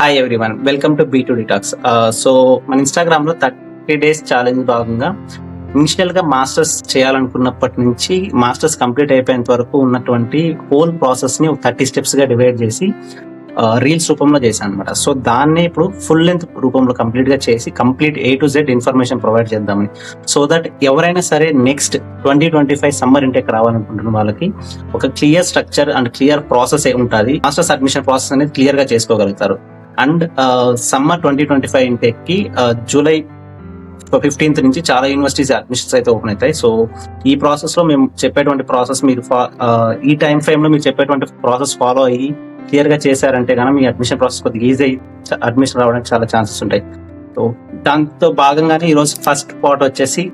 Hi everyone, welcome to B2D talks. So మన Instagram లో 30 days challenge భాగంగా initial గా మాస్టర్స్ చేయాలనుకున్నప్పటి నుంచి మాస్టర్స్ కంప్లీట్ అయిపోయేంత వరకు ఉన్నటువంటి హోల్ ప్రాసెస్ ని 30 స్టెప్స్ గా డివైడ్ చేసి రీల్స్ రూపంలో చేశాను అనమాట. సో దాన్ని ఇప్పుడు ఫుల్ లెంత్ రూపంలో కంప్లీట్ గా చేసి complete A to Z information provide చేద్దామని. సో దట్ ఎవరైనా సరే నెక్స్ట్ 2025 సమ్మర్ ఇంటెక్ రావాలనుకుంటున్న వాళ్ళకి ఒక clear structure and clear process ఉంటుంది. మాస్టర్స్ అడ్మిషన్ ప్రాసెస్ అనేది క్లియర్ గా చేసుకోగలుగుతారు. అండ్ సమ్మర్ 2025 ఇంటెక్ కి జూలై 15th నుంచి చాలా యూనివర్సిటీస్ అడ్మిషన్స్ అయితే ఓపెన్ అవుతాయి. సో ఈ ప్రాసెస్ లో మేము చెప్పేటువంటి ప్రాసెస్ మీరు ఈ టైం ఫ్రేమ్ లో మీరు చెప్పేటువంటి ప్రాసెస్ ఫాలో అయ్యి క్లియర్ గా చేశారంటే కనుక మీ అడ్మిషన్ ప్రాసెస్ కొద్దిగా ఈజీ అడ్మిషన్ రావడానికి చాలా ఛాన్సెస్ ఉంటాయి. సో దాంతో భాగంగానే ఈరోజు ఫస్ట్ పార్ట్ వచ్చేసి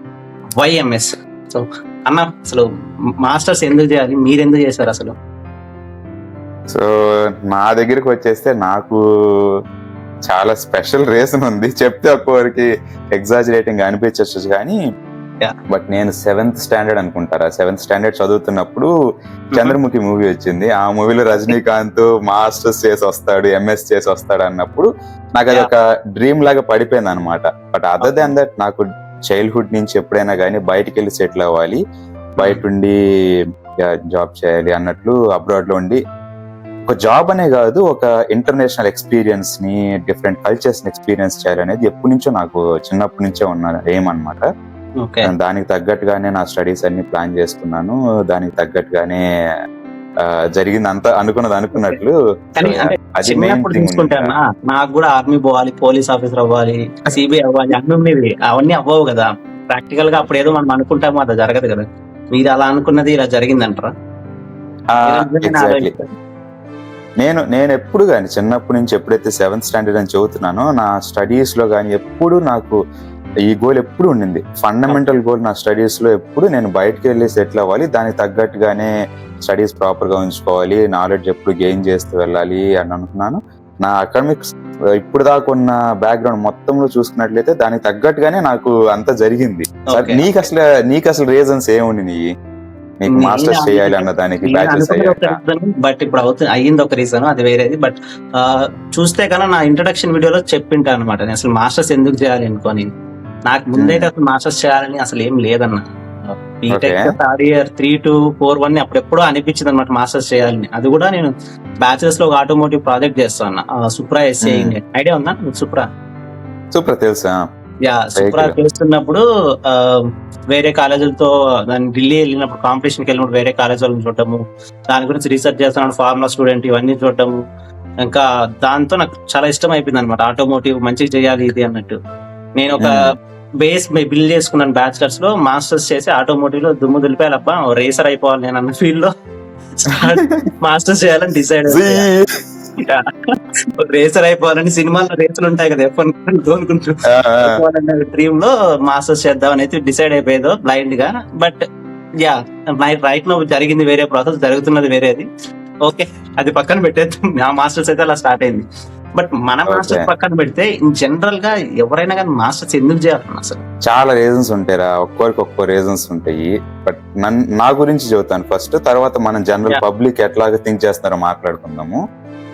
YMS. సో అన్న, అసలు మాస్టర్స్ ఎందుకు చేయాలి, మీరు ఎందుకు చేశారు అసలు? సో నా దగ్గరికి వచ్చేస్తే నాకు చాలా స్పెషల్ రీజన్ ఉంది. చెప్తే ఒక్కొక్కరికి ఎగ్జాజరేటింగ్ అనిపించచ్చు కానీ బట్ నేను 7th స్టాండర్డ్ అనుకుంటారా, 7th స్టాండర్డ్ చదువుతున్నప్పుడు చంద్రముఖి మూవీ వచ్చింది. ఆ మూవీలో రజనీకాంత్ మాస్టర్స్ చేసి వస్తాడు, MS చేసి వస్తాడు అన్నప్పుడు నాకు అది ఒక డ్రీమ్ లాగా పడిపోయింది అనమాట. బట్ అదర్ దాన్ దట్ నాకు చైల్డ్హుడ్ నుంచి ఎప్పుడైనా కానీ బయటికి వెళ్ళి సెటిల్ అవ్వాలి, బయట ఉండి జాబ్ చేయాలి అన్నట్లు, అబ్రాడ్ లో ఉండి ఒక జాబ్ అనే కాదు, ఒక ఇంటర్నేషనల్ ఎక్స్పీరియన్స్ ని, డిఫరెంట్ కల్చర్స్ ని ఎక్స్పీరియన్స్ చేయాలనేది ఎప్పటి నుంచో నాకు చిన్నప్పటి నుంచే ఉన్న ఏం అనమాట. దానికి తగ్గట్టుగానే నా స్టడీస్ అన్ని ప్లాన్ చేసుకున్నాను. దానికి తగ్గట్టుగానే జరిగింది అంతా అనుకున్నట్లు. నాకు కూడా ఆర్మీ పోవాలి, పోలీస్ ఆఫీసర్ అవ్వాలి, సిబిఐ అవ్వాలి అన్ని ఉండేవి. అవన్నీ అవ్వవు కదా ప్రాక్టికల్ గా. అప్పుడు ఏదో మనం అనుకుంటామో అది జరగదు కదా. మీరు అలా అనుకున్నది ఇలా జరిగిందంటారా? నేను ఎప్పుడు కానీ చిన్నప్పటి నుంచి ఎప్పుడైతే 7th స్టాండర్డ్ అని చదువుతున్నానో నా స్టడీస్ లో కానీ ఎప్పుడు నాకు ఈ గోల్ ఎప్పుడు ఉండింది. ఫండమెంటల్ గోల్ నా స్టడీస్ లో ఎప్పుడు నేను బయటకు వెళ్ళి సెటిల్ అవ్వాలి, దానికి తగ్గట్టుగానే స్టడీస్ ప్రాపర్ గా ఉంచుకోవాలి, నాలెడ్జ్ ఎప్పుడు గెయిన్ చేస్తూ వెళ్ళాలి అని అనుకున్నాను. నా అకాడమిక్స్ ఇప్పుడు దాకా ఉన్న బ్యాక్గ్రౌండ్ మొత్తంలో చూసుకున్నట్లయితే దానికి తగ్గట్టుగానే నాకు అంతా జరిగింది. నీకు అసలు రీజన్స్ ఏముంది నీకు మాస్టర్స్ చేయాలి అన్న దానికి? బట్ ఇప్పుడు అయ్యింది ఒక రీజన్, అది వేరేది. బట్ చూస్తే కన్నా నా ఇంట్రడక్షన్ వీడియోలో చెప్పింటా అనమాట నేను అసలు మాస్టర్స్ ఎందుకు చేయాలి అనుకోని. నాకు ముందైతే అసలు మాస్టర్స్ చేయాలని అసలు ఏం లేదన్న. బీటెక్ థర్డ్ ఇయర్ 3 to 4 1 అప్పుడెప్పుడో అనిపించింది అనమాట మాస్టర్స్ చేయాలని. అది కూడా నేను బ్యాచిలర్స్ లో ఒక ఆటోమోటివ్ ప్రాజెక్ట్ చేస్తాను, సుప్రా SCI ఇండియా. ఐడియా ఉందా సుప్రా? తెలుసా? సుప్రా చేస్తున్నప్పుడు వేరే కాలేజీలతో ఢిల్లీ వెళ్ళినప్పుడు, కాంపిటీషన్కి వెళ్ళినప్పుడు వేరే కాలేజ్ వాళ్ళని చూడటము, దాని గురించి రీసెర్చ్ చేస్తున్నాడు, ఫార్మా స్టూడెంట్ ఇవన్నీ చూడటము. ఇంకా దాంతో నాకు చాలా ఇష్టం అయిపోయింది అనమాట, ఆటోమోటివ్ మంచిగా చేయాలి ఇది అన్నట్టు. నేను ఒక బేస్ బిల్డ్ చేసుకున్నాను బ్యాచిలర్స్ లో. మాస్టర్స్ చేసి ఆటోమోటివ్ లో దుమ్ము దులిపేయాలబ్బా, రేసర్ అయిపోవాలి నేను అన్న ఫీల్డ్ లో మాస్టర్స్ చేయాలని డిసైడ్ రేసర్ అయిపోవాలని. సినిమాల్లో రేసులు ఉంటాయి కదా, తోలుకుంటూ డ్రీమ్ లో మాస్టర్స్ చేద్దాం అనేది డిసైడ్ అయిపోయేదో బ్లైండ్ గా. బట్ రైట్ నో జరిగింది వేరే ప్రాసెస్, జరుగుతున్నది వేరేది. ఓకే, అది పక్కన పెట్టేద్దాం. నా మాస్టర్స్ అయితే అలా స్టార్ట్ అయింది. బట్ మన మాస్టర్స్ పక్కన పెడితే ఇన్ జనరల్ గా ఎవరైనా కానీ మాస్టర్స్ ఎందుకు చేయాలన్నా అసలు? చాలా రీజన్స్ ఉంటాయిరా, ఒక్కొక్క రీజన్స్ ఉంటాయి. బట్ నా గురించి చెబుతాను ఫస్ట్, తర్వాత మనం జనరల్ పబ్లిక్ ఎట్లాగా థింక్ చేస్తున్నారో మాట్లాడుకుందాము.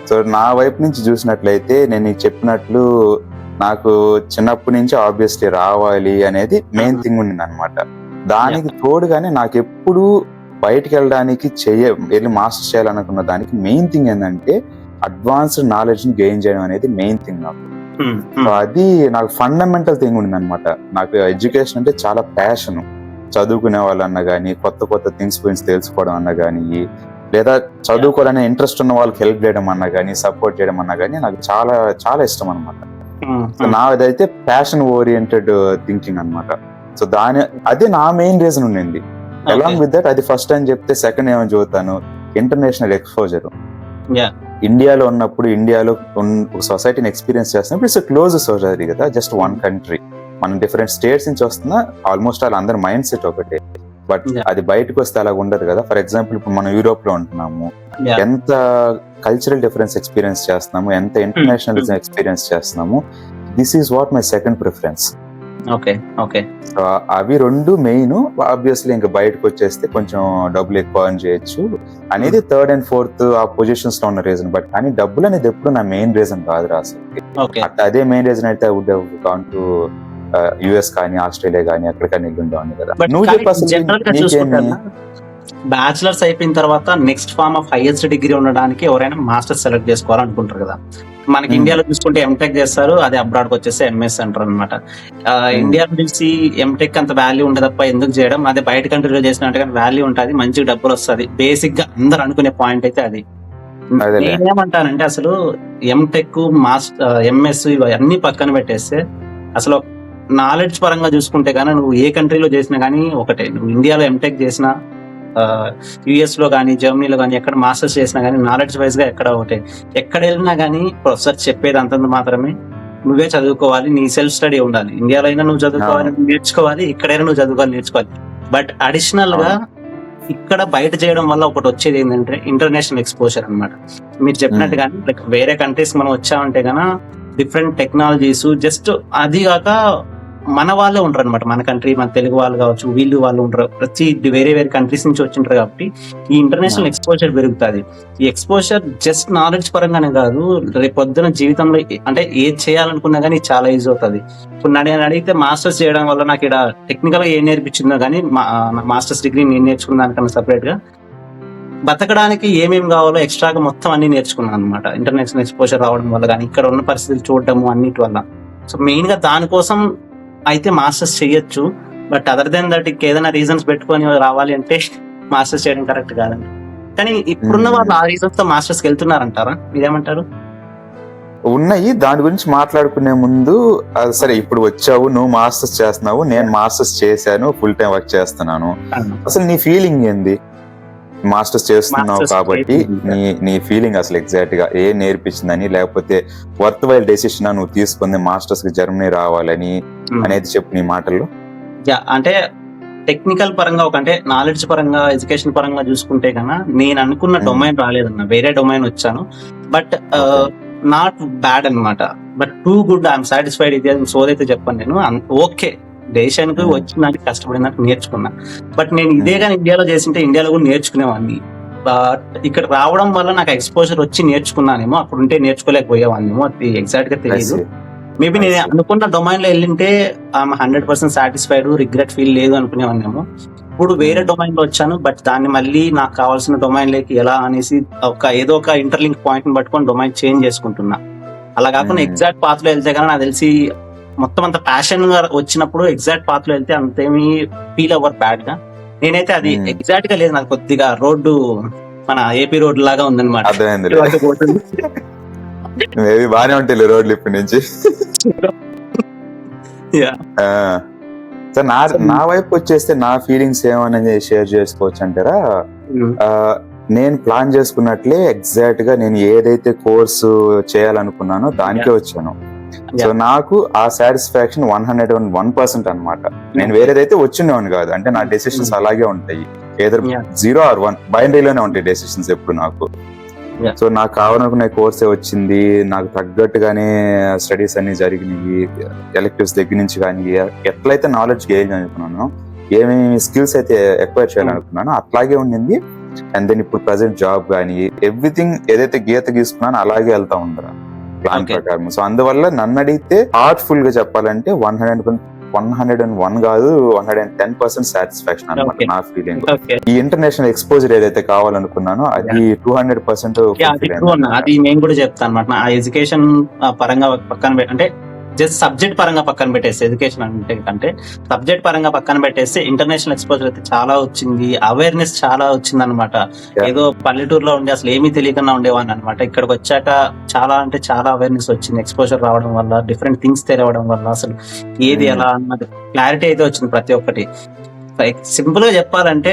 సో నా వైపు నుంచి చూసినట్లయితే నేను నీకు చెప్పినట్లు నాకు చిన్నప్పటి నుంచి ఆబ్వియస్లీ రావాలి అనేది మెయిన్ థింగ్ ఉండింది అనమాట. దానికి తోడుగానే నాకు ఎప్పుడు బయటికి వెళ్ళడానికి వెళ్ళి మాస్టర్స్ చేయాలనుకున్న దానికి మెయిన్ థింగ్ ఏంటంటే అడ్వాన్స్డ్ నాలెడ్జ్ ని గెయిన్ చేయడం అనేది మెయిన్ థింగ్ నాకు. సో అది నాకు ఫండమెంటల్ థింగ్ ఉండింది అనమాట. నాకు ఎడ్యుకేషన్ అంటే చాలా ప్యాషన్. చదువుకునే వాళ్ళన్నా కానీ, కొత్త థింగ్స్ గురించి తెలుసుకోవడం అన్నా కానీ, లేదా చదువుకోవాలనే ఇంట్రెస్ట్ ఉన్న వాళ్ళకి హెల్ప్ చేయడం అన్నా కానీ, సపోర్ట్ చేయడం అన్నా కానీ నాకు చాలా చాలా ఇష్టం అనమాట. నాదైతే ప్యాషన్ ఓరియంటెడ్ థింకింగ్ అనమాట. సో అదే నా మెయిన్ రీజన్ ఉండింది. అలాంగ్ విత్ దట్ అది ఫస్ట్ అని చెప్తే, సెకండ్ ఏమని చదువుతాను, ఇంటర్నేషనల్ ఎక్స్పోజర్. ఇండియాలో ఉన్నప్పుడు, ఇండియాలో సొసైటీని ఎక్స్పీరియన్స్ చేస్తున్నప్పుడు ఇట్స్ క్లోజ్ సొసైటీ కదా, జస్ట్ వన్ కంట్రీ. మనం డిఫరెంట్ స్టేట్స్ నుంచి వస్తున్నా ఆల్మోస్ట్ అందరి మైండ్ సెట్ ఒకటే. బట్ అది బయటకు వస్తే అలా ఉండదు కదా. ఫర్ ఎగ్జాంపుల్ ఇప్పుడు మనం యూరోప్ లో ఉంటున్నాము, ఎంత కల్చరల్ డిఫరెన్స్ ఎక్స్పీరియన్స్ చేస్తున్నాము, ఎంత ఇంటర్నేషనలిజం ఎక్స్పీరియన్స్ చేస్తున్నాము. This is what my second preference. Okay. Okay. So అవి 2 మెయిన్. ఆబ్వియస్లీ ఇంకా బయటకు వచ్చేస్తే కొంచెం డబ్బులు ఎక్కువ ఎర్న్ చేయొచ్చు అనేది థర్డ్ అండ్ ఫోర్త్ ఆ పొజిషన్స్ లో ఉన్న రీజన్. బట్ కానీ డబ్బులు అనేది ఎప్పుడు నా మెయిన్ రీజన్ కాదు అసలు. ఓకే. అదే మెయిన్ రీజన్ అయితే would have gone to US కానీ ఆస్ట్రేలియా కానీ ఎక్కడికైనా వెళ్ళుండేవాడిని కదా. బట్ నువ్వు చెప్పు అసలు జనరల్ గా నీకేమి? చూసుకుంటా బ్యాచిలర్స్ అయిపోయిన తర్వాత next form of highest degree ఉండడానికి ఎవరైనా మాస్టర్స్ సెలెక్ట్ చేసుకోవాలనుకుంటారు కదా. మనకి ఇండియాలో చూసుకుంటే ఎంటెక్ చేస్తారు, అది అబ్రాడ్ కి వచ్చేసి ఎంఎస్ అంటారు అనమాట. ఇండియాలో చూసి ఎంటెక్ అంత వాల్యూ ఉండదప్ప ఎందుకు చేయడం, అదే బయట కంట్రీలో చేసినట్టుగా వాల్యూ ఉంటుంది, మంచి డబ్బులు వస్తుంది, బేసిక్ గా అందరు అనుకునే పాయింట్ అయితే అది. అదేలే. నేనేమంటానంటే అసలు ఎంటెక్ ఎంఎస్ ఇవన్నీ పక్కన పెట్టేస్తే అసలు నాలెడ్జ్ పరంగా చూసుకుంటే గానీ నువ్వు ఏ కంట్రీలో చేసినా గానీ ఒకటే, నువ్వు ఇండియాలో ఎంటెక్ చేసినా యుఎస్ లో కానీ జర్మనీలో కానీ ఎక్కడ మాస్టర్స్ చేసినా కానీ నాలెడ్జ్ వైజ్ గా ఎక్కడ ఒకటే. ఎక్కడ వెళ్ళినా కానీ ప్రొఫెసర్ చెప్పేది అంతంత మాత్రమే, నువ్వే చదువుకోవాలి, నీ సెల్ఫ్ స్టడీ ఉండాలి. ఇండియాలో అయినా నువ్వు చదువుకోవాలి నేర్చుకోవాలి, ఇక్కడైనా నువ్వు చదువుకోవాలి నేర్చుకోవాలి. బట్ అడిషనల్ గా ఇక్కడ బయట చేయడం వల్ల ఒకటి వచ్చేది ఏంటంటే ఇంటర్నేషనల్ ఎక్స్పోజర్ అన్నమాట. మీరు చెప్పినట్టుగా లైక్ వేరే కంట్రీస్ మనం వచ్చామంటే గన డిఫరెంట్ టెక్నాలజీస్, జస్ట్ అది కాక మన వాళ్ళే ఉంటారు అనమాట. మన కంట్రీ, మన తెలుగు వాళ్ళు కావచ్చు, వీళ్ళు వాళ్ళు ఉంటారు, ప్రతి వేరే వేరే కంట్రీస్ నుంచి వచ్చింటారు. కాబట్టి ఈ ఇంటర్నేషనల్ ఎక్స్పోజర్ పెరుగుతుంది. ఈ ఎక్స్పోజర్ జస్ట్ నాలెడ్జ్ పరంగానే కాదు, రేపు పొద్దున జీవితంలో అంటే ఏది చేయాలనుకున్నా కానీ చాలా ఈజీ అవుతుంది. ఇప్పుడు నేను అడిగితే మాస్టర్స్ చేయడం వల్ల నాకు ఇక్కడ టెక్నికల్ గా ఏం నేర్పించిందో కానీ మాస్టర్స్ డిగ్రీ నేను నేర్చుకున్న దానికన్నా సపరేట్ గా బతకడానికి ఏమేమి కావాలో ఎక్స్ట్రాగా మొత్తం అన్ని నేర్చుకున్నాను అనమాట. ఇంటర్నేషనల్ ఎక్స్పోజర్ రావడం వల్ల కానీ ఇక్కడ ఉన్న పరిస్థితులు చూడటము అన్నిటి వల్ల. సో మెయిన్ గా దానికోసం అయితే మాస్టర్స్ చేయొచ్చు. బట్ అదర్ దెన్ దట్ ఏదైనా రీజన్స్ పెట్టుకొని రావాలి అంటే మాస్టర్స్ చేయడం కరెక్ట్ కాదండి. కానీ ఇప్పుడున్న వాళ్ళు ఆ రీజన్స్ తో మాస్టర్స్ కి వెళ్తున్నారంటారా, మీరేమంటారు? ఉన్నాయి. దాని గురించి మాట్లాడుకునే ముందు సరే ఇప్పుడు వచ్చావు, నువ్వు మాస్టర్స్ చేస్తున్నావు, నేను మాస్టర్స్ చేశాను, ఫుల్ టైం వర్క్ చేస్తున్నాను, అసలు నీ ఫీలింగ్ ఏంది? మాస్టర్స్ చేస్తున్నావు కాబట్టి నీ ఫీలింగ్ అసలు ఎగ్జాక్ట్ గా ఏం నేర్పించిందని, లేకపోతే వర్త్ వైల్ డెసిషన్ నువ్వు తీసుకుంది మాస్టర్స్ కి జర్మనీ రావాలని అనేది చెప్పు నీ మాటల్లో. అంటే టెక్నికల్ పరంగా అంటే నాలెడ్జ్ పరంగా ఎడ్యుకేషన్ పరంగా చూసుకుంటే కన్నా నేను అనుకున్న డొమైన్ రాలేదన్న, వేరే డొమైన్ వచ్చాను. బట్ నాట్ బ్యాడ్ అన్నమాట, but too good, I'm satisfied. ఇది సోదైతే చెప్పాను నేను. ఓకే, దేశానికి వచ్చిందానికి కష్టపడినట్టు నేర్చుకున్నా. బట్ నేను ఇదే కానీ ఇండియాలో చేసింటే ఇండియాలో కూడా నేర్చుకునేవాడిని. బట్ ఇక్కడ రావడం వల్ల నాకు ఎక్స్పోజర్ వచ్చి నేర్చుకున్నానేమో, అప్పుడు ఉంటే నేర్చుకోలేకపోయేవాడినేమో, అది ఎగ్జాక్ట్ గా తెలియదు. మేబీ నేను అనుకున్న డొమైన్ లో వెళ్ళింటే 100% సాటిస్ఫైడ్, రిగ్రెట్ ఫీల్ లేదు అనుకునేవాడినేమో. ఇప్పుడు వేరే డొమైన్ లో వచ్చాను, బట్ దాన్ని మళ్ళీ నాకు కావాల్సిన డొమైన్ లోకి ఎలా అనేసి ఏదో ఒక ఇంటర్లింక్ పాయింట్ ని పట్టుకొని డొమైన్ చేంజ్ చేసుకుంటున్నా. అలా కాకుండా ఎగ్జాక్ట్ పాత్ లో వెళ్తే కానీ నాకు తెలిసి మొత్తం అంత ప్యాషన్ గా వచ్చినప్పుడు ఎగ్జాక్ట్ పాత్ లో వెళ్తే అంతేమీ ఫీల్ అవ్వరు బ్యాడ్ గా. నేనైతే అది ఎగ్జాక్ట్ గా లేదు, నాకు కొద్దిగా రోడ్డు మన ఏపీ రోడ్ లాగా ఉందన్నమాట. బానే ఉంటాయి రోడ్లు ఇప్పటి నుంచి. నా వైపు వచ్చేస్తే నా ఫీలింగ్స్ ఏమనేది షేర్ చేసుకోవచ్చు అంటారా? నేను ప్లాన్ చేసుకున్నట్లే ఎగ్జాక్ట్ గా నేను ఏదైతే కోర్సు చేయాలనుకున్నానో దానికే వచ్చాను. సో నాకు ఆ సాటిస్ఫాక్షన్ 101% అన్నమాట. నేను వేరేదైతే వచ్చిండేవాడిని కాదు. అంటే నా డెసిషన్స్ అలాగే ఉంటాయి, ఏదో 0 or 1 బైనరీలోనే ఉంటాయి డెసిషన్స్ ఎప్పుడు నాకు. సో నాకు కావాలనుకునే కోర్సే వచ్చింది, నాకు తగ్గట్టుగానే స్టడీస్ అన్ని జరిగినాయి, ఎలెక్టివ్స్ దగ్గర నుంచి కానీ ఎట్లయితే నాలెడ్జ్ గెయిన్ అనుకున్నానో, ఏమేమి స్కిల్స్ అయితే ఎక్వైర్ చేయాలనుకున్నానో అట్లాగే ఉండింది. అండ్ దెన్ ఇప్పుడు ప్రజెంట్ జాబ్ కానీ ఎవ్రీథింగ్ ఏదైతే గీత గీసుకున్నానో అలాగే వెళ్తా ఉంటారా ప్లాన్ ప్రకారం. సో అందువల్ల నన్ను అడిగితే హార్ట్ఫుల్ గా చెప్పాలంటే 101 కాదు 110% సాటిస్ఫాక్షన్ అనమాట నా ఫీలింగ్. ఈ ఇంటర్నేషనల్ ఎక్స్పోజర్ ఏదైతే కావాలనుకున్నానో అది 200%. అది నేను కూడా చెప్తాను అనమాట. నా ఎడ్యుకేషన్ పరంగా పక్కన అంటే జస్ట్ సబ్జెక్ట్ పరంగా పక్కన పెట్టేస్తే, ఎడ్యుకేషన్ అంటే సబ్జెక్ట్ పరంగా పక్కన పెట్టేస్తే ఇంటర్నేషనల్ ఎక్స్పోజర్ అయితే చాలా వచ్చింది, అవేర్నెస్ చాలా వచ్చింది అనమాట. ఏదో పల్లెటూరులో ఉండి అసలు ఏమీ తెలియకుండా ఉండేవాడిని అనమాట. ఇక్కడికి వచ్చాక చాలా అంటే చాలా అవేర్నెస్ వచ్చింది, ఎక్స్పోజర్ రావడం వల్ల, డిఫరెంట్ థింగ్స్ తెలియడం వల్ల, అసలు ఏది ఎలా అన్నది క్లారిటీ అయితే వచ్చింది ప్రతి ఒక్కటి. సింపుల్ గా చెప్పాలంటే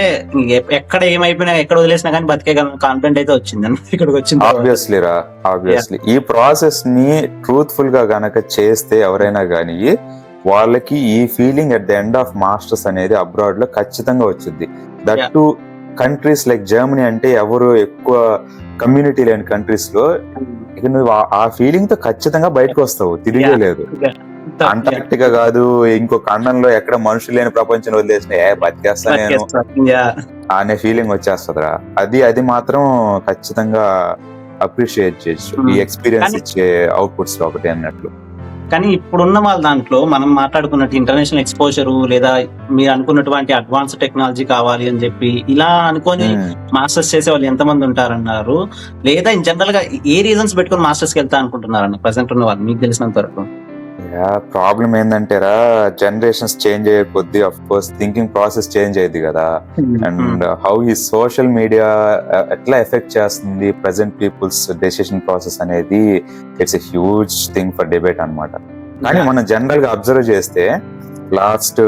ఎక్కడ ఏమైపోయినా ఎక్కడ వదిలేసినా కానీ బతికే కాన్ఫిడెంట్ అయితే వచ్చింది ఇక్కడికి వచ్చింది. ఆబ్వియస్లీ ఈ ప్రాసెస్ ని ట్రూత్ఫుల్ గా గనక చేస్తే ఎవరైనా కానీ వాళ్ళకి ఈ feeling at the end of masters అనేది అబ్రాడ్ లో ఖచ్చితంగా వచ్చింది. That to countries like Germany అంటే ఎవరు ఎక్కువ కమ్యూనిటీ లేని కంట్రీస్ లో ఇక నువ్వు ఆ ఫీలింగ్ తో ఖచ్చితంగా బయటకు వస్తావు, తిరిగే లేదు. అంటార్క్టికా కాదు, ఇంకో ఖండంలో ఎక్కడ మనుషులు లేని ప్రపంచంలో వదిలేసిన బతికేస్తా నేను అనే ఫీలింగ్ వచ్చేస్తుందిరా. అది మాత్రం ఖచ్చితంగా అప్రిషియేట్ చేయొచ్చు ఈ ఎక్స్పీరియన్స్ ఇచ్చే అవుట్పుట్స్ లో ఒకటి అన్నట్లు. కానీ ఇప్పుడున్న వాళ్ళ దాంట్లో మనం మాట్లాడుకున్నట్టు ఇంటర్నేషనల్ ఎక్స్పోజర్ లేదా మీరు అనుకున్నటువంటి అడ్వాన్స్ టెక్నాలజీ కావాలి అని చెప్పి ఇలా అనుకొని మాస్టర్స్ చేసే వాళ్ళు ఎంతమంది ఉంటారన్నారు, లేదా ఇన్ జనరల్ గా ఏ రీజన్స్ పెట్టుకుని మాస్టర్స్ కి వెళ్తా అనుకుంటున్నారన్న ప్రెసెంట్ ఉన్న వాళ్ళు మీకు తెలిసినంత వరకు? ప్రాబ్లం ఏంటంటేరా, జనరేషన్స్ చేంజ్ అయ్యే కొద్దీ of course thinking process change అయ్యింది కదా. అండ్ హౌ ఈ సోషల్ మీడియా ఎట్లా ఎఫెక్ట్ చేస్తుంది ప్రెసెంట్ పీపుల్స్ డెసిషన్ ప్రాసెస్ అనేది it's a huge thing for debate అన్నమాట. కానీ మనం జనరల్ గా అబ్జర్వ్ చేస్తే లాస్ట్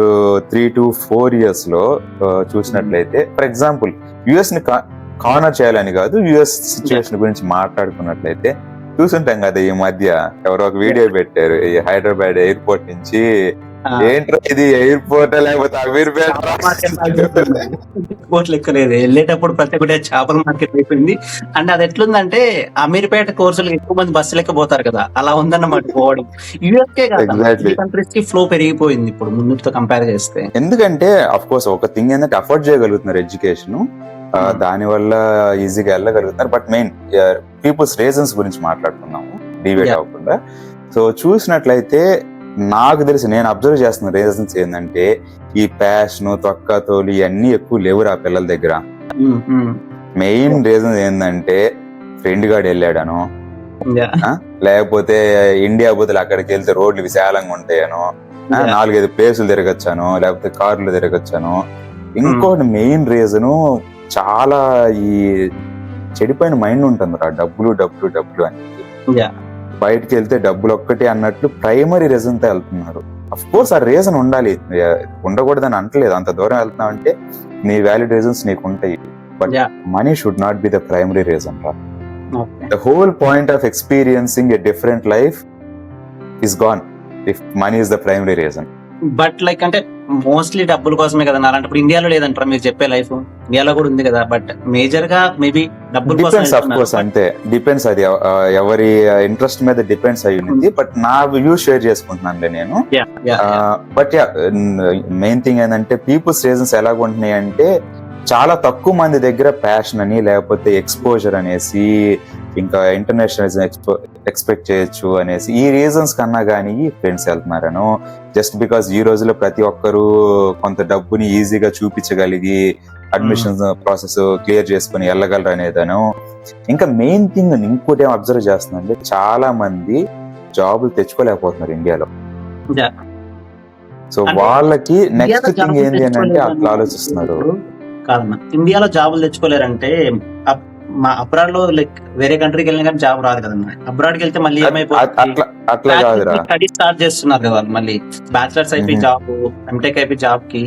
3 to 4 years లో చూసినట్లయితే, ఫర్ ఎగ్జాంపుల్ యుఎస్ ని కార్నర్ చేయాలని కాదు, యుఎస్ సిచ్యువేషన్ గురించి మాట్లాడుకున్నట్లయితే చూసుంటాం కదా ఈ మధ్య ఎవరో ఒక వీడియో పెట్టారు ఈ హైదరాబాద్ ఎయిర్పోర్ట్ నుంచి, ఏంట్రా ఇది ఎయిర్పోర్ట్ లేకపోతే అమీర్పేట ఎయిర్పోర్ట్ లెక్కలేదు, వెళ్ళేటప్పుడు ప్రతి ఒక్కటి చేపల మార్కెట్ అయిపోయింది. అండ్ అది ఎట్లుందంటే అమీర్పేట కోర్సులు ఎక్కువ మంది బస్సు లెక్క పోతారు కదా, అలా ఉందన్నమాట పోవడం. యూఎస్కే కాదు కంట్రీస్ కి ఫ్లో పెరిగిపోయింది ఇప్పుడు ముందుతో కంపేర్ చేస్తే. ఎందుకంటే అఫ్ కోర్స్ ఒక థింగ్ ఏంటంటే అఫోర్డ్ చేయగలుగుతున్నారు ఎడ్యుకేషన్, దాని వల్ల ఈజీగా వెళ్ళగలుగుతున్నారు. బట్ మెయిన్ పీపుల్స్ రీజన్స్ గురించి మాట్లాడుతున్నాము డిబేట్ అవ్వకుండా. సో చూసినట్లయితే నాకు తెలిసి నేను అబ్జర్వ్ చేస్తున్న రీజన్స్ ఏంటంటే ఈ ప్యాషన్ తొక్క తోలు ఇవన్నీ ఎక్కువ లేవురా పిల్లల దగ్గర. మెయిన్ రీజన్ ఏంటంటే ఫ్రెండ్ గాడు వెళ్ళాడనో, లేకపోతే ఇండియా బదులు అక్కడికి వెళ్తే రోడ్లు విశాలంగా ఉంటాయనో, 4-5 ప్లేసులు తిరగచ్చాను, లేకపోతే కార్లు తిరగచ్చాను. ఇంకోటి మెయిన్ రీజను చాలా ఈ చెడిపోయిన మైండ్ ఉంటుంది రా, డబ్బులు డబ్బులు డబ్బులు అని. బయటకు వెళ్తే డబ్బులు ఒక్కటి అన్నట్లు ప్రైమరీ రీజన్ తో వెళ్తున్నారు. అఫ్ కోర్స్ ఆ రీజన్ ఉండాలి, ఉండకూడదని అంటలేదు. అంత దూరం వెళ్తున్నావు అంటే నీ వ్యాలిడ్ రీజన్స్ నీకు ఉంటాయి, but money should not be the primary reason రా. The whole point of experiencing a different life is gone if money is the primary reason. But like అంటే మోస్ట్లీ డబ్బుల కోసమే కదా అలాంటప్పుడు ఇండియాలో లేదంటారా మీరు చెప్పే లైఫ్? ఇండియాలో కూడా ఉంది కదా, బట్ మేజర్ గా మేబీ డబ్బుల కోసం. అంతే డిపెండ్స్, అది ఎవరి ఇంట్రెస్ట్ మీద డిపెండ్స్ అయ్యి ఉంది. బట్ నా వ్యూ షేర్ చేసుకుంటున్నానులే నేను. బట్ మెయిన్ థింగ్ ఏంటంటే పీపుల్స్ రీజన్స్ ఎలాగుంటున్నాయి అంటే చాలా తక్కువ మంది దగ్గర ప్యాషన్ అని లేకపోతే ఎక్స్పోజర్ అనేసి ఇంకా ఇంటర్నేషనల్ ఎక్స్పెక్ట్ చేయొచ్చు అనేసి ఈ రీజన్స్ కన్నా కానీ ఫ్రెండ్స్ వెళ్తున్నారను. జస్ట్ బికాస్ ఈ రోజులో ప్రతి ఒక్కరు కొంత డబ్బుని ఈజీగా చూపించగలిగి అడ్మిషన్ ప్రాసెస్ క్లియర్ చేసుకుని వెళ్ళగలరు అనేదను. ఇంకా మెయిన్ థింగ్ ఇంకోటి ఏం అబ్జర్వ్ చేస్తుందంటే చాలా మంది జాబులు తెచ్చుకోలేకపోతున్నారు ఇండియాలో. సో వాళ్ళకి నెక్స్ట్ థింగ్ ఏంటి అని అంటే అట్లా ఆలోచిస్తున్నారు. కాదన్నా ఇండియాలో జాబులు తెచ్చుకోలేరంటే అబ్రాడ్ లో లైక్ వేరే కంట్రీకి వెళ్ళినా కానీ జాబ్ రాదు కదన్నా. అబ్రాడ్ కి వెళ్తే మళ్ళీ ఏమైపోతుంది, స్టడీ స్టార్ట్ చేస్తున్నారు కదా వాళ్ళు, మళ్ళీ బ్యాచిలర్స్ అయిపోయి జాబ్, ఎంటెక్ అయిపోయి జాబ్ కి.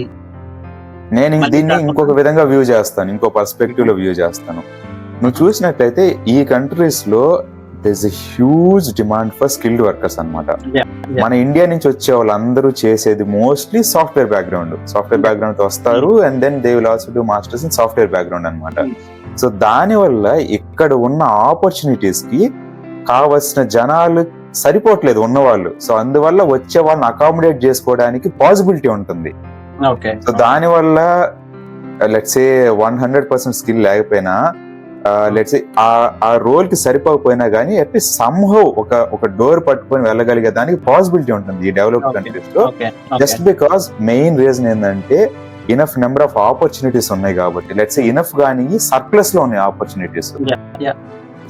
నేను దీన్ని ఇంకొక విధంగా వ్యూ చేస్తాను, ఇంకో పర్స్పెక్టివ్ లో వ్యూ చేస్తాను. నువ్వు చూసినట్లయితే ఈ కంట్రీస్ లో there's a huge demand for skilled workers అన్నమాట. మన ఇండియా నుంచి వచ్చే వాళ్ళందరూ చేసేది మోస్ట్లీ సాఫ్ట్వేర్ బ్యాక్గ్రౌండ్ తో వస్తారు, and then they will also do masters in software background అన్నమాట. సో దాని వల్ల ఇక్కడ ఉన్న ఆపర్చునిటీస్ కి కావలసిన జనాలు సరిపోవట్లేదు ఉన్నవాళ్ళు. సో అందువల్ల వచ్చే వాళ్ళని అకామిడేట్ చేసుకోవడానికి పాసిబిలిటీ ఉంటుంది. సో దాని వల్ల లెట్స్ సే 100% స్కిల్ లేకపోయినా లెట్స్ ఆ రోల్ కి సరిపోకపోయినా కానీ అట్లీస్ట్ సమ్హౌ ఒక డోర్ పట్టుకొని వెళ్ళగలిగే దానికి పాసిబిలిటీ ఉంటుంది ఈ డెవలప్ కంట్రీస్ లో. జస్ట్ బికాస్ మెయిన్ రీజన్ ఏంటంటే ఇనఫ్ నెంబర్ ఆఫ్ ఆపర్చునిటీస్ ఉన్నాయి కాబట్టి, లెట్స్ ఇనఫ్ గానీ సర్ప్లస్ లో ఉన్నాయి ఆపర్చునిటీస్.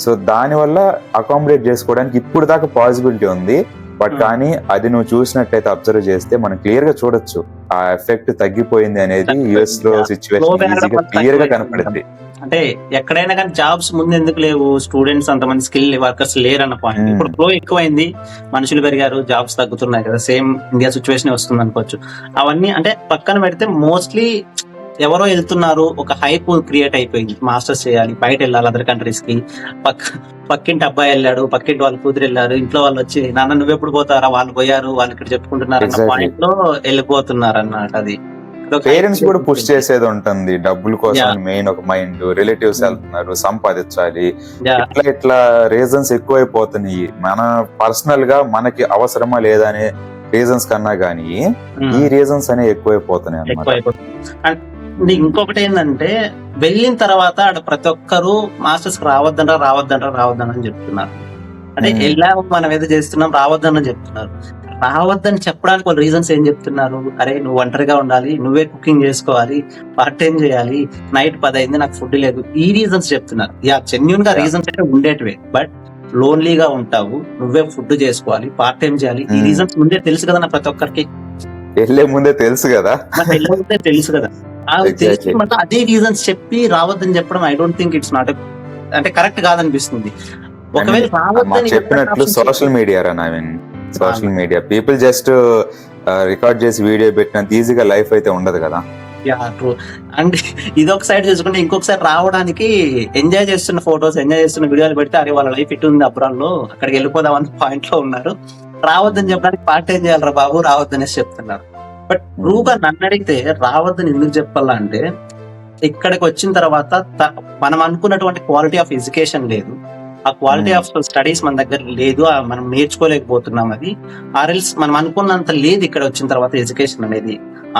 సో దాని వల్ల అకామిడేట్ చేసుకోవడానికి ఇప్పుడు దాకా పాసిబిలిటీ ఉంది. బట్ కానీ అది నువ్వు చూసినట్లయితే అబ్జర్వ్ చేస్తే మనం క్లియర్ గా చూడొచ్చు ఆ ఎఫెక్ట్ తగ్గిపోయింది అనేది యుఎస్ లో సిచ్యువేషన్ ఈజీగా క్లియర్ గా కనపడింది. అంటే ఎక్కడైనా కానీ జాబ్స్ ముందు ఎందుకు లేవు, స్టూడెంట్స్ అంతమంది స్కిల్ వర్కర్స్ లేరు అన్న పాయింట్. ఇప్పుడు ఫ్లో ఎక్కువైంది, మనుషులు పెరిగారు, జాబ్స్ తగ్గుతున్నాయి కదా, సేమ్ ఇండియా సిచ్యువేషన్ వస్తుంది అనుకోవచ్చు. అవన్నీ అంటే పక్కన పెడితే మోస్ట్లీ ఎవరో వెళ్తున్నారు, ఒక హైప్ క్రియేట్ అయిపోయింది, మాస్టర్స్ చేయాలి, బయట వెళ్ళాలి అదర్ కంట్రీస్ కి. పక్కింటి అబ్బాయి వెళ్ళాడు, పక్కింటి వాళ్ళ కూతురు వెళ్ళారు, ఇంట్లో వాళ్ళు వచ్చి నాన్న నువ్వెప్పుడు పోతారా, వాళ్ళు పోయారు, వాళ్ళు ఇక్కడ చెప్పుకుంటున్నారు అన్న పాయింట్ లో వెళ్ళిపోతున్నారు అన్నమాట. అది పేరెంట్స్ కూడా పుష్ చేసేది ఉంటుంది డబ్బుల కోసం, మెయిన్ ఒక మైండ్, రిలేటివ్స్ వెళ్తున్నారు సంపాదించాలి, ఇట్లా రీజన్స్ ఎక్కువైపోతున్నాయి. మన పర్సనల్ గా మనకి అవసరమా లేదా అనే రీజన్స్ కన్నా గానీ ఈ రీజన్స్ అనేవి ఎక్కువైపోతున్నాయి అన్నమాట. ఎక్కువైపోతుంది. అండ్ ఇంకొకటి ఏంటంటే వెళ్ళిన తర్వాత ఆడ ప్రతి ఒక్కరు మాస్టర్స్ రావద్దని చెప్తున్నారు. అంటే వెళ్ళాము మనం ఏదో చేస్తున్నాం రావద్దని చెప్తున్నారు. రావద్దని చెప్పడానికి వాళ్ళు రీజన్స్ ఏం చెప్తున్నారు? అరే నువ్వు ఒంటరిగా ఉండాలి, నువ్వే కుకింగ్ చేసుకోవాలి, పార్ట్ టైం చేయాలి, నైట్ 10 అయింది నాకు ఫుడ్ లేదు, ఈ రీజన్స్ చెప్తున్నారు. జెన్యున్ గా రీజన్స్ అయితే ఉండేటివే, బట్ లోన్లీగా ఉంటావు, నువ్వే ఫుడ్ చేసుకోవాలి, పార్ట్ టైం చేయాలి, ఈ రీజన్స్ ముందే తెలుసు కదా ప్రతి ఒక్కరికి. వెళ్ళే ముందే తెలుసు కదా, తెలుసు కదా. అదే రీజన్స్ చెప్పి రావద్దని చెప్పడం I don't think it's not అంటే కరెక్ట్ కాదనిపిస్తుంది. ఒకవేళ చెప్పినట్లు social media people just record చేసి వీడియో పెట్టినంత ఈజీగా లైఫ్ అయితే ఉండదు కదా. ట్రూ. అండ్ ఇదొక సైడ్ చూసుకుంటే ఇంకొకసారి రావడానికి ఎంజాయ్ చేస్తున్న ఫొటోస్, ఎంజాయ్ చేస్తున్న వీడియోలు పెడితే అరే వాళ్ళ లైఫ్ ఇటు ఉంది అబ్రాడ్ లో, అక్కడికి వెళ్ళిపోదాం అన్న పాయింట్ లో ఉన్నారు. రావద్దని చెప్పడానికి పార్ట్ టైం చేయాలరా బాబు రావద్దనేసి చెప్తున్నారు. బట్ ట్రూగా నన్ను అడిగితే రావద్దని ఎందుకు చెప్పాలంటే ఇక్కడికి వచ్చిన తర్వాత మనం అనుకున్నటువంటి క్వాలిటీ ఆఫ్ ఎడ్యుకేషన్ లేదు, ఆ క్వాలిటీ ఆఫ్ స్టడీస్ మన దగ్గర లేదు, మనం నేర్చుకోలేకపోతున్నాం. అది ఆర్ఎల్స్ మనం అనుకున్నంత లేదు ఇక్కడ వచ్చిన తర్వాత ఎడ్యుకేషన్ అనేది,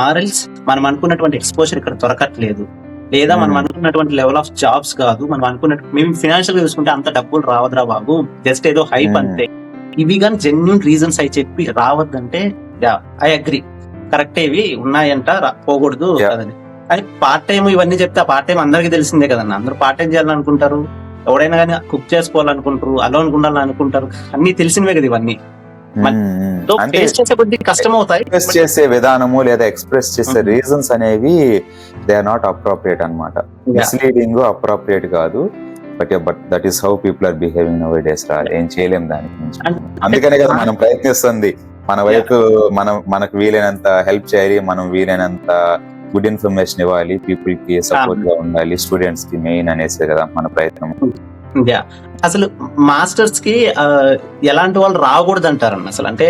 ఆర్ఎల్స్ మనం అనుకున్నటువంటి ఎక్స్పోజర్ ఇక్కడ దొరకట్లేదు, లేదా మనం అనుకున్నటువంటి లెవెల్ ఆఫ్ జాబ్స్ కాదు, మనం అనుకున్నట్టు మేము ఫైనాన్షియల్ గా చూసుకుంటే అంత డబ్బులు రావద్దురా బాబు, జస్ట్ ఏదో హైప్ అంతే. ఇవి కానీ జెన్యూన్ రీజన్స్ అయి చెప్పి రావద్దంటే ఐ అగ్రి, కరెక్టే, ఇవి ఉన్నాయంట పోకూడదు కదని. అది పార్ట్ టైం ఇవన్నీ చెప్తే ఆ పార్ట్ టైం అందరికీ తెలిసిందే కదన్న, అందరూ పార్ట్ టైం చేయాలనుకుంటారు, ఎవడైనా కానీ కుక్ చేసుకోవాలనుకుంటారు, అలోన్ ఉండాలనుకుంటారు, అన్ని తెలిసినవే కదా ఇవన్నీ. కష్టం అవుతాయి చేసే విధానము లేదా ఎక్స్ప్రెస్ చేసే రీజన్స్ అనేవి దే ఆర్ నాట్ అప్రోప్రియేట్ అన్నమాట. మిస్లీడింగ్ అప్రోప్రియేట్ కాదు, but that is how people are behaving now days. ఏం చేయలేం దానికి. అందుకనే కదా మనం ప్రయత్నిస్తుంది మన వైపు, మనకు వీలైనంత హెల్ప్ చేయాలి, మనం వీలైనంత గుడ్ ఇన్ఫర్మేషన్ ఇవ్వాలి, పీపుల్ కి సపోర్ట్ గా ఉండాలి, స్టూడెంట్స్ కి మెయిన్ అనేసి కదా మన ప్రయత్నం. అసలు మాస్టర్స్ కి ఎలాంటి వాళ్ళు రాకూడదు అంటారన్న, అసలు అంటే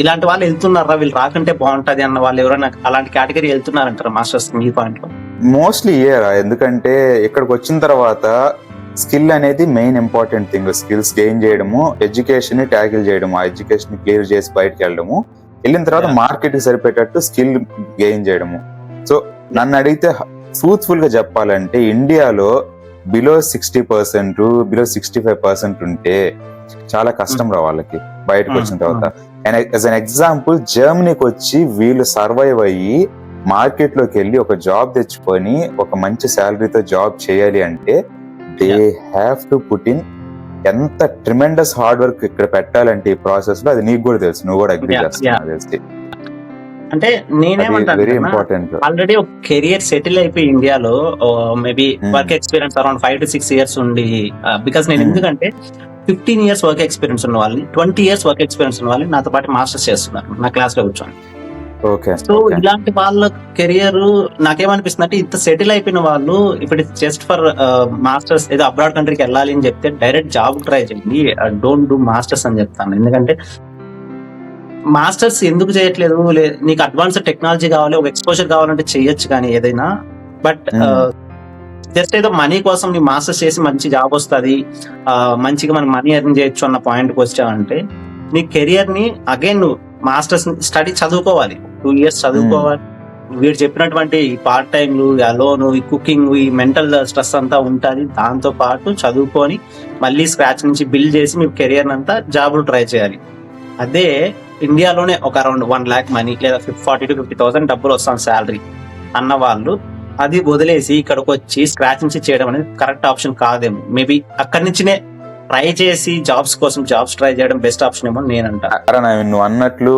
ఇలాంటి వాళ్ళు వెళ్తున్నారా, వీళ్ళు రాకంటే బాగుంటది అన్న వాళ్ళు ఎవరైనా అలాంటి కేటగిరీ వెళ్తున్నారంటారా మాస్టర్స్ మీ పాయింట్ లో? మోస్ట్లీ ఇయరా, ఎందుకంటే ఇక్కడికి వచ్చిన తర్వాత స్కిల్ అనేది main important thing. Skills gain చేయడము, ఎడ్యుకేషన్ ని ట్యాకిల్ చేయడము, ఆ ఎడ్యుకేషన్ క్లియర్ చేసి బయటకు వెళ్ళడము, వెళ్ళిన తర్వాత మార్కెట్ కి సరిపెట్టేట్టు స్కిల్ గెయిన్ చేయడము. సో నన్ను అడిగితే ట్రూత్ఫుల్ గా చెప్పాలంటే ఇండియాలో బిలో 60%, బిలో 65% ఉంటే చాలా కష్టం రా వాళ్ళకి బయటకు వచ్చిన తర్వాత. యాజ్ అన్ ఎగ్జాంపుల్, జర్మనీకి వచ్చి వీళ్ళు సర్వైవ్ అయ్యి మార్కెట్ లోకి వెళ్ళి ఒక జాబ్ తెచ్చుకొని ఒక మంచి శాలరీతో జాబ్ చేయాలి అంటే they have to put in ఎంత ట్రిమెండస్ హార్డ్ వర్క్ ఇక్కడ పెట్టాలంటే ఈ ప్రాసెస్ లో. అది నీకు కూడా తెలుసు, నువ్వు కూడా అగ్రీ చేస్తున్నావు తెలిసి. అంటే నేనేమంటాను, ఆల్రెడీ ఒక కెరియర్ సెటిల్ అయిపోయి ఇండియాలో maybe work experience around 5 to 6 years ఉండి, బికాస్ నేను ఎందుకంటే 15 years వర్క్ ఎక్స్పీరియన్స్ ఉన్న వాళ్ళని, 20 years వర్క్ ఎక్స్పీరియన్స్ ఉన్న వాళ్ళని నాతో పాటు మాస్టర్స్ చేస్తున్నారు నా క్లాస్ లో కూర్చొని. సో ఇలాంటి వాళ్ళ కెరియర్ నాకేమనిపిస్తుంది అంటే ఇంత సెటిల్ అయిపోయిన వాళ్ళు ఇప్పుడు జస్ట్ ఫర్ మాస్టర్స్ ఏదో అబ్రాడ్ కంట్రీకి వెళ్ళాలి అని చెప్తే డైరెక్ట్ జాబ్ ట్రై చేయండి, డోంట్ డూ మాస్టర్స్ అని చెప్తాను. ఎందుకంటే మాస్టర్స్ ఎందుకు చేయట్లేదు, నీకు అడ్వాన్స్ టెక్నాలజీ కావాలి, ఒక ఎక్స్పోజర్ కావాలంటే చెయ్యొచ్చు కానీ ఏదైనా, బట్ జస్ట్ ఏదో మనీ కోసం నీ మాస్టర్స్ చేసి మంచి జాబ్ వస్తుంది, మంచిగా మనం మనీ ఎర్న్ చేయొచ్చు అన్న పాయింట్కి వచ్చావంటే నీ కెరియర్ ని అగైన్ నువ్వు మాస్టర్స్ స్టడీ చదువుకోవాలి, 2 years చదువుకోవాలి. వీడు చెప్పినటువంటి ఈ పార్ట్ టైంలు, అలోను, ఈ కుకింగ్, ఈ మెంటల్ స్ట్రెస్ అంతా ఉంటుంది, దాంతో పాటు చదువుకొని మళ్ళీ స్క్రాచ్ నుంచి బిల్డ్ చేసి మీ కెరియర్ అంతా జాబులు ట్రై చేయాలి. అదే ఇండియాలోనే ఒక అరౌండ్ 1 lakh మనీ లేదా 40,000 to 50,000 డబ్బులు వస్తాను శాలరీ అన్న వాళ్ళు అది వదిలేసి ఇక్కడికి వచ్చి స్క్రాచ్ నుంచి చేయడం అనేది కరెక్ట్ ఆప్షన్ కాదేమో. మేబీ అక్కడి నుంచినే ట్రై చేసి జాబ్స్ కోసం జాబ్స్ ట్రై చేయడం బెస్ట్ ఆప్షన్ ఏమో నేనంటా. నువ్వు అన్నట్లు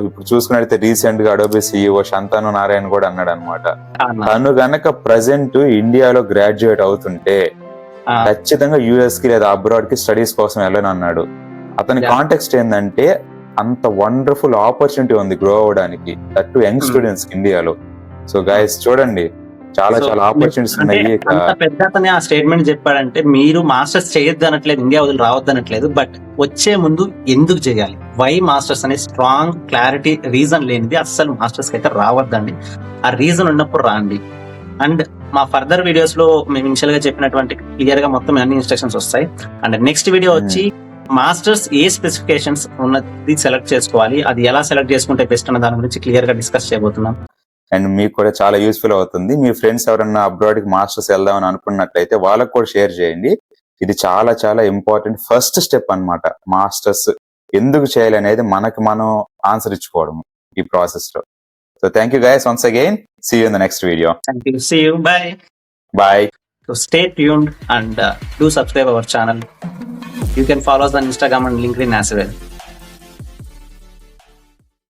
ఇప్పుడు చూసుకున్నట్లయితే రీసెంట్ గా అడోబీ CEO శంతను నారాయణ కూడా అన్నాడు అనమాట, తను గనక ప్రజెంట్ ఇండియాలో గ్రాడ్యుయేట్ అవుతుంటే ఖచ్చితంగా US కి లేదా అబ్రాడ్ కి స్టడీస్ కోసం వెళ్ళని అన్నాడు. అతని కాంటెక్స్ట్ ఏంటంటే అంత వండర్ఫుల్ ఆపర్చునిటీ ఉంది గ్రో అవడానికి, దట్ టు యంగ్ స్టూడెంట్స్ ఇండియాలో. సో గైస్ చూడండి, చాలా ఆపర్చునిటీస్ ఉన్నాయి. పెద్ద అతనే ఆ స్టేట్మెంట్ చెప్పాడంటే మీరు మాస్టర్స్ చేయొద్దు అనట్లేదు, ఇండియా వదిలి రావద్దు అనట్లేదు, బట్ వచ్చే ముందు ఎందుకు చేయాలి, వై మాస్టర్స్ అనే స్ట్రాంగ్ క్లారిటీ రీజన్ లేనిది అస్సలు మాస్టర్స్ కి అయితే రావద్దండి. ఆ రీజన్ ఉన్నప్పుడు రాండి. అండ్ మా ఫర్దర్ వీడియోస్ లో మేము ఇనిషియల్ గా చెప్పినటువంటి క్లియర్ గా మొత్తం అన్ని ఇన్స్ట్రక్షన్స్ వస్తాయి. అండ్ నెక్స్ట్ వీడియో వచ్చి మాస్టర్స్ ఏ స్పెసిఫికేషన్స్ ఉన్నది సెలెక్ట్ చేసుకోవాలి, అది ఎలా సెలెక్ట్ చేసుకుంటే బెస్ట్ అన్న దాని గురించి క్లియర్ గా డిస్కస్ చేయబోతున్నాం. అండ్ మీకు కూడా చాలా యూస్ఫుల్ అవుతుంది. మీ ఫ్రెండ్స్ ఎవరన్నా అబ్రాడ్ కి మాస్టర్స్ వెళ్దామని అనుకున్నట్లయితే వాళ్ళకి కూడా షేర్ చేయండి. ఇది చాలా చాలా ఇంపార్టెంట్ ఫస్ట్ స్టెప్ అన్నమాట. మాస్టర్స్ ఎందుకు చేయాలి అనేది మనకి మనం ఆన్సర్ ఇచ్చుకోవడం ఈ ప్రాసెస్ లో. So thank you guys once again. See you in the next video. Thank you. See you. Bye. Bye. So stay tuned and do subscribe our channel. You can follow us on Instagram and LinkedIn as well.